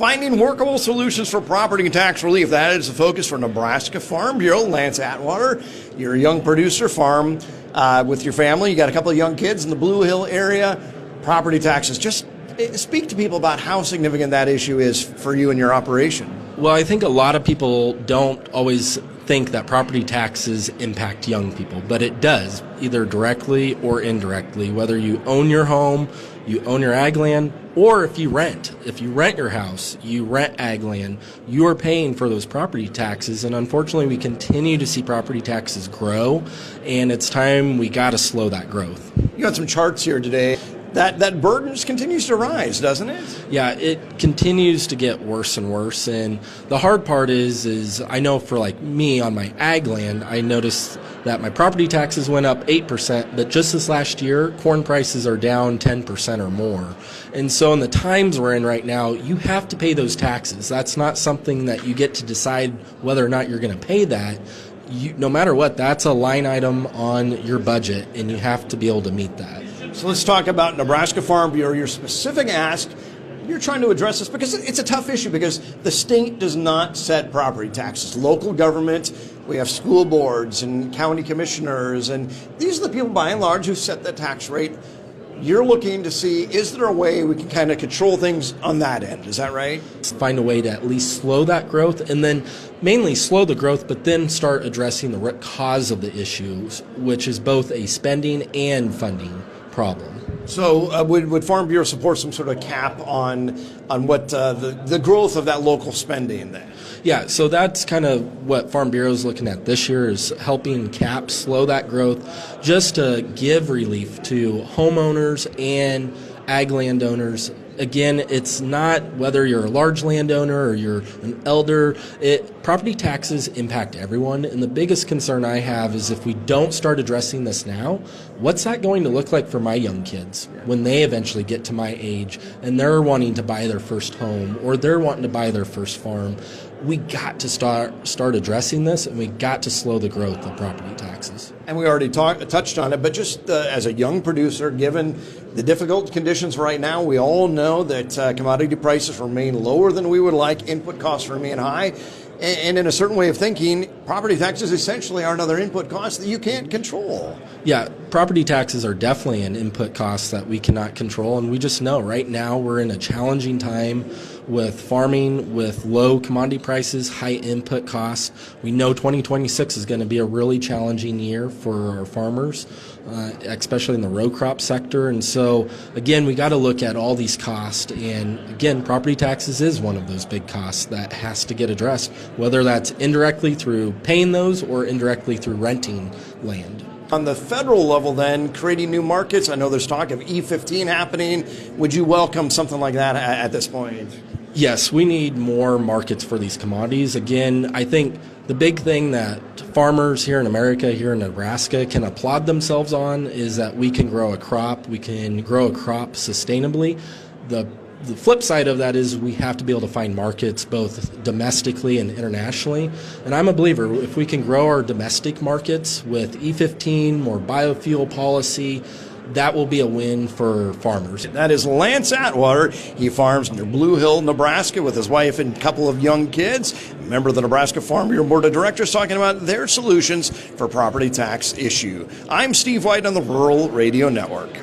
Finding workable solutions for property tax relief. That is the focus for Nebraska Farm Bureau. Lance Atwater, you're a young producer, farm with your family. You got a couple of young kids in the Blue Hill area. Property taxes. Just speak to people about how significant that issue is for you and your operation. Well, I think a lot of people don't always think that property taxes impact young people, but it does, either directly or indirectly, whether you own your home, you own your ag land, or if you rent. If you rent your house, you rent ag land, you are paying for those property taxes, and unfortunately we continue to see property taxes grow, and it's time we got to slow that growth. You got some charts here today. That burden just continues to rise, doesn't it? Yeah, it continues to get worse and worse. And the hard part is I know for like me on my ag land, I noticed that my property taxes went up 8%, but just this last year, corn prices are down 10% or more. And so in the times we're in right now, you have to pay those taxes. That's not something that you get to decide whether or not you're going to pay that. No matter what, that's a line item on your budget, and you have to be able to meet that. So let's talk about Nebraska Farm Bureau, your specific ask. You're trying to address this because it's a tough issue because the state does not set property taxes. Local government, we have school boards and county commissioners, and these are the people by and large who set the tax rate. You're looking to see, is there a way we can kind of control things on that end? Is that right? Find a way to at least slow that growth, and then mainly slow the growth, but then start addressing the root cause of the issues, which is both a spending and funding problem. So would Farm Bureau support some sort of cap on what the growth of that local spending then? Yeah, so that's kind of what Farm Bureau is looking at this year, is helping cap slow that growth, just to give relief to homeowners and ag landowners. Again, it's not whether you're a large landowner or you're an elder. Property taxes impact everyone, and the biggest concern I have is if we don't start addressing this now, what's that going to look like for my young kids when they eventually get to my age and they're wanting to buy their first home or they're wanting to buy their first farm? We got to start addressing this, and we got to slow the growth of property taxes. And we already touched on it, but just as a young producer, given the difficult conditions right now, we all know that commodity prices remain lower than we would like, input costs remain high, and in a certain way of thinking, property taxes essentially are another input cost that you can't control. Yeah, property taxes are definitely an input cost that we cannot control, and we just know right now we're in a challenging time with farming, with low commodity prices, high input costs. We know 2026 is going to be a really challenging year for our farmers, especially in the row crop sector. And so, again, we got to look at all these costs. And, again, property taxes is one of those big costs that has to get addressed, whether that's indirectly through paying those or indirectly through renting land. On the federal level then, creating new markets, I know there's talk of E15 happening. Would you welcome something like that at this point? Yes, we need more markets for these commodities. Again, I think the big thing that farmers here in America, here in Nebraska, can applaud themselves on is that we can grow a crop. We can grow a crop sustainably. The flip side of that is we have to be able to find markets both domestically and internationally. And I'm a believer, if we can grow our domestic markets with E15, more biofuel policy, that will be a win for farmers. That is Lance Atwater. He farms near Blue Hill, Nebraska with his wife and a couple of young kids. Member of the Nebraska Farm Bureau Board of Directors talking about their solutions for property tax issue. I'm Steve White on the Rural Radio Network.